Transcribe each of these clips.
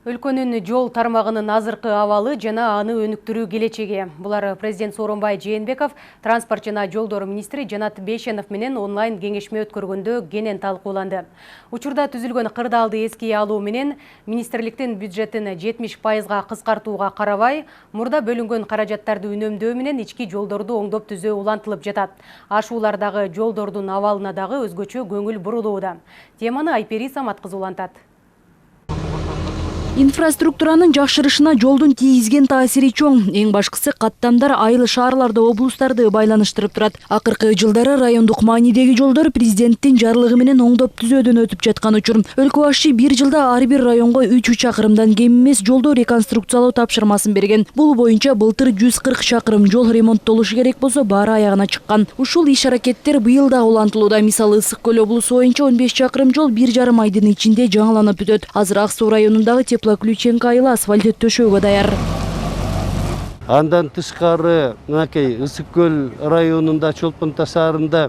Өлкөнүн жол тармагынын азыркы абалы жана аны өнүктүрүү келечеги. Булар президент Сооронбай Жээнбеков, транспорт жана жолдор министри Жанат Бейшенов менен онлайн кеңешме өткөргөндө кенен талкууланды. Учурда түзүлгөн кырдаалды эске алуу менен министрликтин бюджетин 70%га кыскартууга карабай, мурда бөлүнгөн каражаттарды үнөмдөө менен ички жолдорду оңдоп түзөө улантылып жатат. Ашуулардагы жолдордун абалына дагы өзгөчө көңүл бурулууда. Теманы Айпери Самат кызы улантат. Инфраструктуранын жакшырышына жолдун тийгизген таасири чоң. Эң башкысы каттамдар айыл шаарларды, облустарды байланыштырып турат. Акыркы жылдары райондук маанидеги жолдор президенттин жарлыгы менен оңдоп түзөөдөн өтүп жаткан учур. Өлкө башчы бир жылда ар бир районго 3 чакырымдан кем эмес жолду реконструкциялоо тапшырмасын берген. Бул боюнча былтыр 140 чакырым жол ремонттолушу керек болсо, баары аягына чыккан. Ушул иш-аракеттер быйыл да улантылууда. Мисалы, Ысык көл облусу боюнча 15 чакырым жол 1,5 айдын ичинде жаңыланып бүтөт. Азыр Ак Суу районундагы Ключенко айылы асфальт төшөөгө даяр. Андан тышкары мынакей Ысык көл районунда Чолпонта шаарында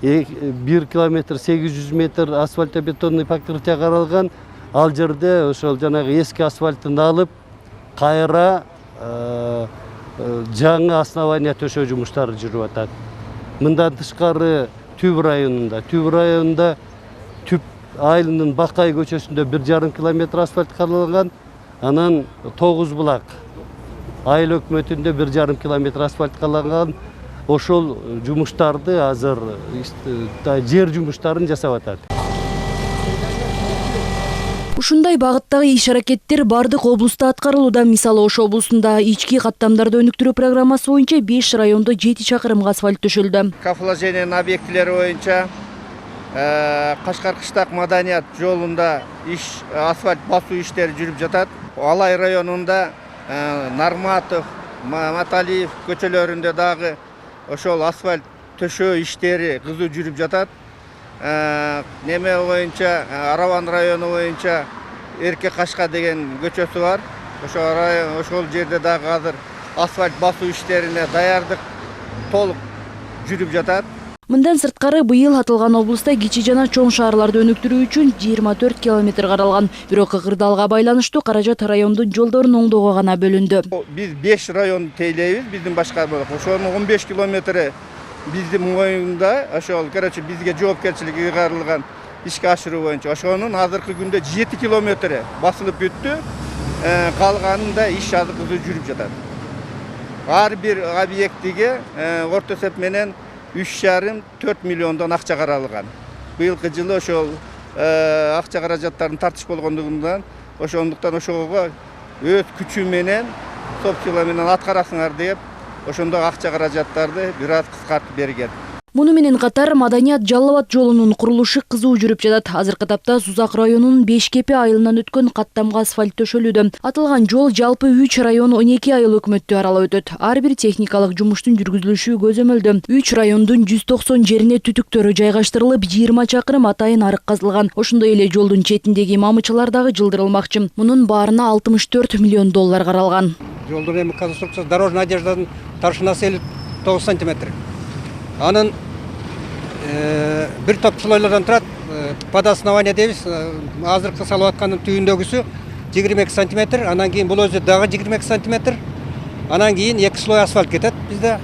1 километр 800 метр асфальтобетонный покрытие каралган. Ал жерде ошол жанагы эски асфальтын алып, кайра жаңы основание төшөө жумуштары жүрүп атат. Мындан тышкары Түп районунда Түп айылынын Бакай көчөсүндө 1,5 километр асфальт каралган. Анан 9 булак айыл өкмөтүндө 1,5 километр асфальт каралган. Ошол жумуштарды азыр жер жумуштарын жасап атат. Ушундай багыттагы иш-аракеттер бардык облуста аткарылууда. Мисалы, Ош облусунда ички каттамдарды өнүктүрүү программасы боюнча 5 райондо 7 чакырымга асфальт төшөлдү. Кафелажениянын объектилери боюнча Кашкар Кыштак маданият жолунда асфальт басуу иштери жүрүп жатат. Алай районунда Нарматов, Маталиев көчөлөрүндө дагы ошол асфальт төшөө иштери кызуу жүрүп жатат. Неме боюнча Араван району боюнча Эрке Кашка деген көчөсү бар. Ошол жерде дагы азыр асфальт басуу иштерине даярдык толук жүрүп жатат. Мындан сырткары быйыл аталган облуста кичи жана чоң шаарларды өнүктүрүү үчүн 24 километр каралган. Бирок кырдаалга байланыштуу каражат райондун жолдорун оңдоого гана бөлүндү. Биз 5 район тейлейбиз, биздин башка ошонун 15 километри биздин моюнда, ошол бизге жоопкерчилик ыйгарылган ишке ашыруу боюнча. Ошонун азыркы күндө 7 километри басылып бүттү. Калганында иш азыр жүрүп жатат. Ар бир объектиге орто эсеп менен 3,5–4 миллиондон акча каралган. Быйылкы жылы ошол акча каражаттарын тартыш болгондугунан, ошондуктан ошого өз күчү менен, субсидия менен аткарасыңар деп, ошондо акча каражаттарды бир аз кыскартып берген. Муну менен катар Маданият Жалал Абад жолунун курулушу кызуу жүрүп жатат. Азыркы тапта Сузак районунун Бешкепе айылынан өткөн каттамга асфальт төшөлүүдө. Аталган жол жалпы 3 район 12 айыл өкмөттү аралап өтөт. Ар бир техникалык жумуштун жүргүзүлүшү көзөмөлдө. 3 райондун 190 жерине түтүктөрү жайгаштырылып, 20 чакырым атайын арык казылган. Ошондой эле жолдун четиндеги мамычылар дагы жылдырылмакчы. Мунун баарына 64 миллион доллар каралган. Жолдун эми конструкциясы дорожный одежданын таршынасы 9 сантиметр. Анын бир топ слойлордон турат. Подоснование дейбиз. Азыркы салып аткандын түйүндөгүсү 22 сантиметр, анан кийин бул өзү дагы 22 сантиметр. Анан кийин 2 слой асфальт кетет. Бизде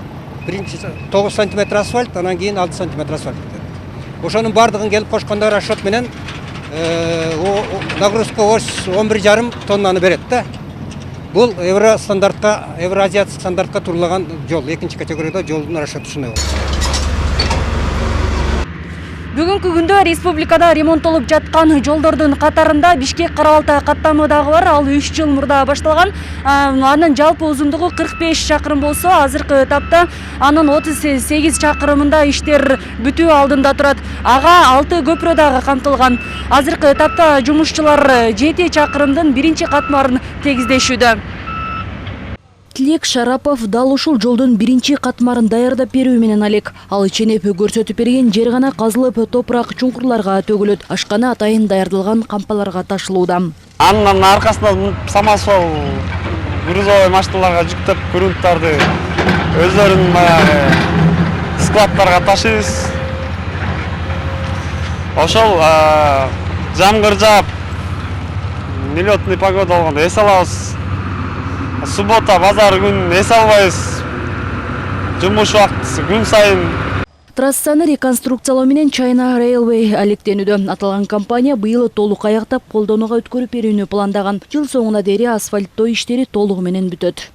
биринчи 9 сантиметр асфальт, анан кийин 6 сантиметр асфальт кетет. Ошонун бардыгын келип кошкондо расчет менен нагрузка 11,5 тоннаны берет да. Бул евроазиатск стандартка турулаган жол, экинчи категорияда жолдун расчеты ушундай болот. Бүгүнкү күндө республикада ремонттолуп жаткан жолдордун катарында Бишкек-Кара-Балтай каттамы дагы бар. Ал 3 жыл мурда башталган. Анын жалпы узундугу 45 чакырым болсо, азыркы этапта анын 38 чакырымында иштер бүтүү алдында турат. Ага 6 көпүрө дагы камтылган. Азыркы этапта жумушчулар 7 чакырымдын биринчи катмарын тегиздешүүдө. Тилек Шарапов дал ушул жолдун биринчи катмарын даярдап берүү менен алек. Ал иченеп көрсөтүп берген жер гана казылып, топурак чуңкурларга төгүлөт. Ашкана атайын даярдалган кампаларга ташылууда. Анын аркасында самосвал грузовой машиналарга жүктөп грунттарды өздөрүнүн складтарга ташыйбыз. Ошол жамгыр жаап нелетный погода болгондо эс алабыз. Суббота, базар күн эс албайбыз. Жумуш убактысы күн сайын. Трассаны реконструкциялоо менен China Railway алектенүүдө. Аталган компания быйыл толук аяктап колдонууга өткөрүп берүүнү пландаган. Жыл соңуна дейин асфальттоо иштери толугу менен бүтөт.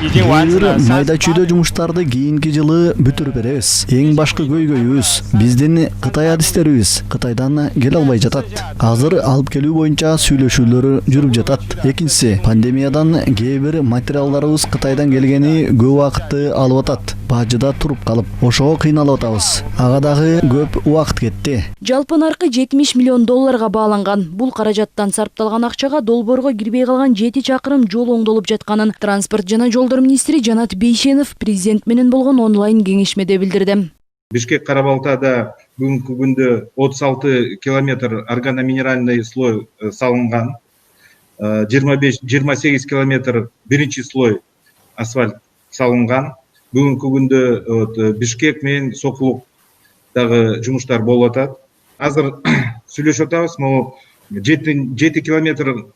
Майда чүйдө жумуштарды кийинки жылы бүтүрүп беребиз. Эң башкы көйгөйүбүз биздин Кытай адистерибиз Кытайдан келе албай жатат. Азыр алып келүү боюнча сүйлөшүүлөр жүрүп жатат. Экинчиси, пандемиядан кээ бир материалдарыбыз Кытайдан келгени көп убакытты алып атат. Бажыда туруп калып, ошого кыйналып атабыз. Ага дагы көп убакыт кетти. Жалпы наркы $70 миллион бааланган. Бул каражаттан сарпталган акчага долбоорго кирбей калган 7 чакырым жол оңдолуп жатканын транспорт жана жолдор министри Жанат Бейшенов президент менен болгон онлайн кеңешмеде билдирди. Бишкек Карабалтада бүгүнкү күндө 36 километр органоминеральный слой салынган. 28 километр биринчи слой асфальт салынган. Бүгүнкү күндө Бишкек менен Сокулуктагы жумуштар болуп атат. Азыр сүйлөшүп атабыз, могу 7 километр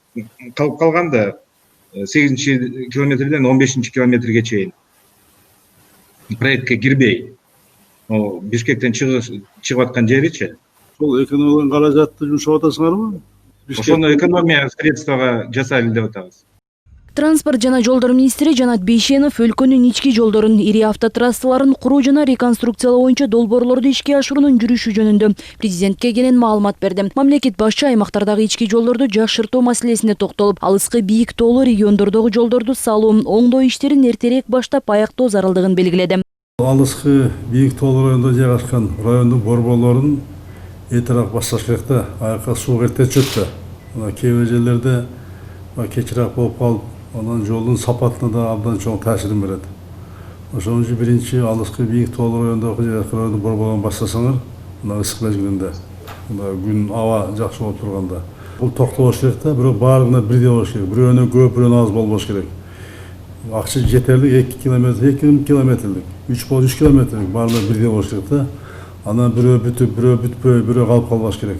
калып калганда 8 километрден 15 километрге чейин проектке кирбей Бишкектен чыгып аткан жеричи. Сол экономиялык каражатты жумшап атасыңарбы? Ошону экономия средствага жасайлы деп атабыз. Транспорт жана жолдор министри Жанат Бейшенов өлкөнүн ички жолдорун, ири автотрассаларын куруу жана реконструкциялоо боюнча долбоорлорду ишке ашыруунун жүрүшү жөнүндө президентке кенен маалымат берди. Мамлекет башчы аймактардагы ички жолдорду жакшыртуу маселесине токтолуп, алыскы бийик тоолуу региондордогу жолдорду салуу, оңдоо иштерин эртерээк баштап аяктоо зарылдыгын белгиледи. Алыскы бийик тоолуу районунда жайгашкан райондун борборлорун эртерээк башташ керек да, аякка суу эрте түшөт да. Кээ бир жерлерде кечирээк болуп калып, анан жолдун сапатына да абдан чоң таасирин берет. Ошон үчүн биринчи алыскы бийик тоолуу райондогу райондун борборлорун баштасаңар, мына ысык мезгилинде, күн аба жакшы болуп турганда. Бул токтолуш керек да, бирок баарына бирдей болуш керек. Бирөөнө көп, бирөөнө аз болбош керек. Акча жетерлик 2 километр, 2 километрлик, 3 километрлик баарына бирдей болуш керек да. Анан бирөө бүтүп, бирөө бүтпөй, бирөө калып калбаш керек.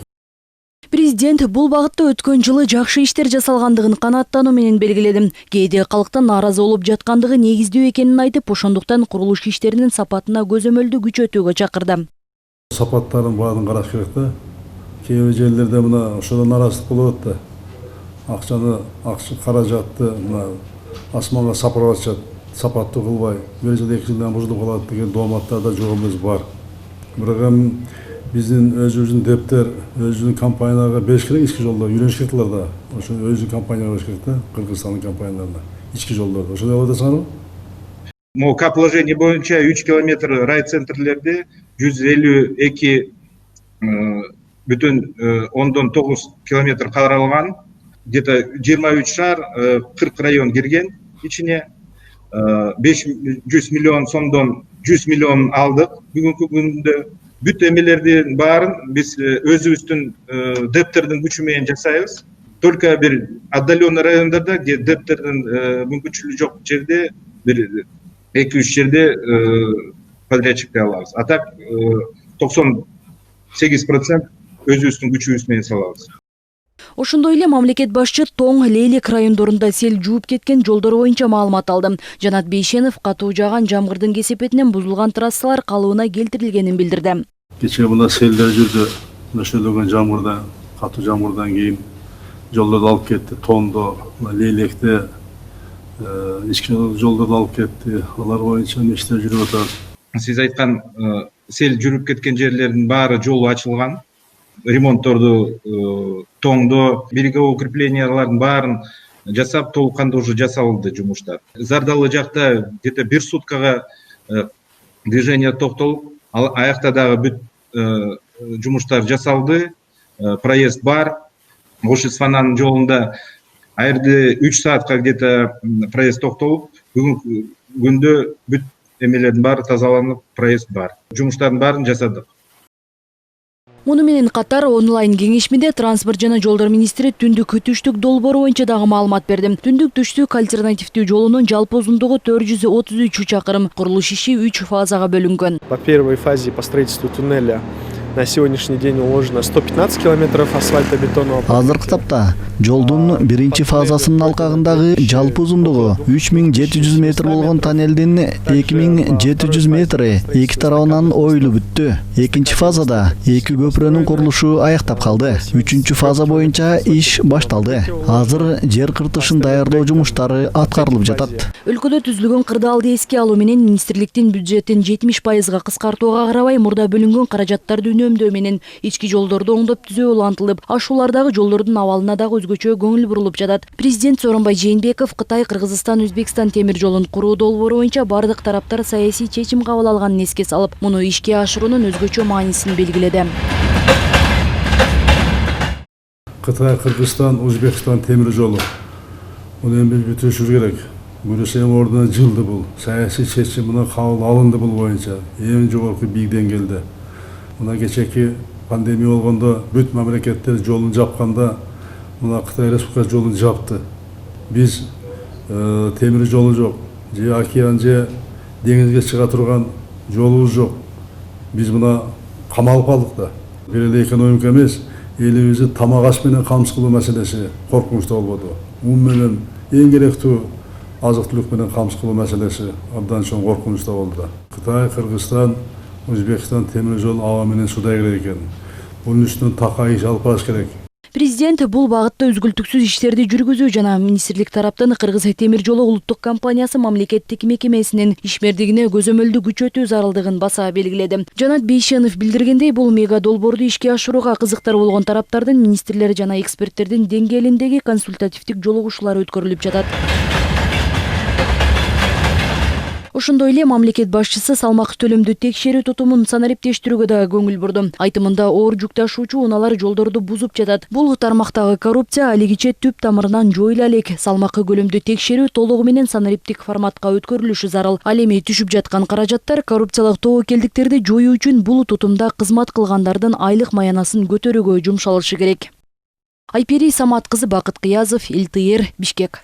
Президент бул багытта өткөн жылы жакшы иштер жасалгандыгын канааттануу менен белгиледи. Кээде калктан нааразы болуп жаткандыгы негиздүү экенин айтып, ошондуктан курулуш иштеринин сапатына көзөмөлдү күчөтүүгө чакырды. Сапаттарын баарын караш керек да. Кээ бир жерлерде мына ошодон нааразычылык болот да. Акча каражатты мына асманга сапырып атышат, сапаттуу кылбай, бир жыл 2 жылдан бузулуп калат деген дооматтар да жок эмес бар. Бирок биздин өзүбүздүн дептер, өзүбүздүн компанияларга бериш керек ички жолдор, үйрөнүш керек да. Ошо өзүнүн компания бериш керек да, Кыргызстандын компанияларына ички жолдорду. Ошондой болуп атасыңарбы? Могу капложение боюнча 3 километр райцентрлерде 152 бүтүн 9 километр каралган. Где-то 23 шаар, 40 район кирген ичине. 500 миллион сомдон 100 миллион алдык. Бүгүнкү күндө бүт эмелердин баарын биз өзүбүздүн дептердин күчү менен жасайбыз. Только бир отдаленный райондордо, где дептердин мүмкүнчүлүгү жок жерде бир 2-3 жерде подрядчикти алабыз. А так 98% өзүбүздүн күчүбүз менен салабыз. Ошондой эле мамлекет башчы Тоң, Лейлек райондорунда сел жууп кеткен жолдор боюнча маалымат алды. Жанат Бейшенов катуу жааган жамгырдын кесепетинен бузулган трассалар калыбына келтирилгенин билдирди. Кечээ мына селдер жүрдү, нөшөлөгөн жамгырдан, катуу жамгырдан кийин жолдорду алып кетти. Тоңдо, Лейлекте ички жолдорду алып кетти. Алар боюнча иштер жүрүп атат. Сиз айткан сел жүрүп кеткен жерлердин баары жолу ачылган. Ремонтторду Тоңдо, береговой укреплениялардын баарын жасап, толук кандуу уже жасалды жумуштар. Зардалы жакта где-то 1 суткага движение токтолуп, аякта дагы бүт жумуштар жасалды. Проезд бар. Ош-Исфананын жолунда айрды 3 саатка где-то проезд токтолуп, бүгүнкү күндө бүт эмелердин баары тазаланып, проезд бар. Жумуштардын баарын жасадык. Муну менен катар онлайн кеңешмеде транспорт жана жолдор министри түндүк түштүк долбоору боюнча дагы маалымат берди. Түндүк түштүк альтернативдүү жолунун жалпы узундугу 433 чакырым, курулуш иши 3 фазага бөлүнгөн. По первой фазе по строительству туннеля На сегодняшний день уложено 115 километров асфальтобетонного покрытия. Азыркы тапта жолдун биринчи фазасынын алкагындагы жалпы узундугу 3700 метр болгон тоннелдин 2700 метри эки тарабынан оюлуп бүттү. Экинчи фазада эки көпүрөнүн курулушу аяктап калды. Үчүнчү фаза боюнча иш башталды. Азыр жер кыртышын даярдоо жумуштары аткарылып жатат. Өлкөдө түзүлгөн кырдаалды эске алуу менен министрликтин бюджетин 70%га кыскартууга карабай мурда бөлүнгөн каражаттарды үнөмдөө менен ички жолдорду оңдоп түзөө улантылып, ашуулардагы жолдордун абалына дагы өзгөчө көңүл бурулуп жатат. Президент Сооронбай Жээнбеков Кытай, Кыргызстан, Өзбекстан темир жолун куруу долбоору боюнча бардык тараптар саясий чечим кабыл алганын эске салып, муну ишке ашыруунун өзгөчө маанисин белгиледи. Кытай, Кыргызстан, Өзбекстан темир жолу. Муну эми бүтүрүшүбүз керек. Бирөөсү ордуна жылды бул. Саясий чечим мына кабыл алынды бул боюнча. Эң жогорку бийик деңгээлде. Мына кечеки пандемия болгондо бүт мамлекеттер жолун жапканда мына Кытай Республикасы жолун жапты. Биз темир жолу жок, же океан же деңизге чыга турган жолубуз жок. Биз мына камалып калдык да. Бир эле экономика эмес, элибизди тамак аш менен камсыз кылуу маселеси коркунучтуу болбоду. Ун менен эң керектүү азык-түлүк менен камсыз кылуу маселеси абдан чоң коркунучтуу болду да. Кытай, Кыргызстан, Өзбекстан темир жол аба менен суда керек экен. Bunun üstünden takayı жалпаш керек. Президент бул багытта үзгүлтүксүз иштерди жүргүзүү жана министрлик тараптан Кыргыз темир жолу улуттук компаниясы мамлекеттик мекемесинин ишмердигине көзөмөлдү күчөтүү зарылдыгын баса белгиледи. Жанат Бейшенов билдиргендей, бул мега долбоорду ишке ашырууга кызыктар болгон тараптардын министрлер жана эксперттердин деңгээлиндеги консультативдик жолугушуулар өткөрүлүп жатат. Ошондой эле мамлекет башчысы салмак төлөмдү текшерүү тутумун санариптештирүүгө да көңүл бурду. Айтымында оор жүк ташуучу унаалар жолдорду бузуп жатат. Бул тармактагы коррупция алигиче түп тамырынан жоюла элек. Салмакы көлөмдү текшерүү толугу менен санариптик форматка өткөрүлүшү зарыл. Ал эми түшүп жаткан каражаттар коррупциялык тобокелдиктерди жоюу үчүн бул тутумда кызмат кылгандардын айлык маянасын көтөрүүгө жумшалышы керек. Айпери Самат кызы, Бакыт Кыязов, ЛТР, Бишкек.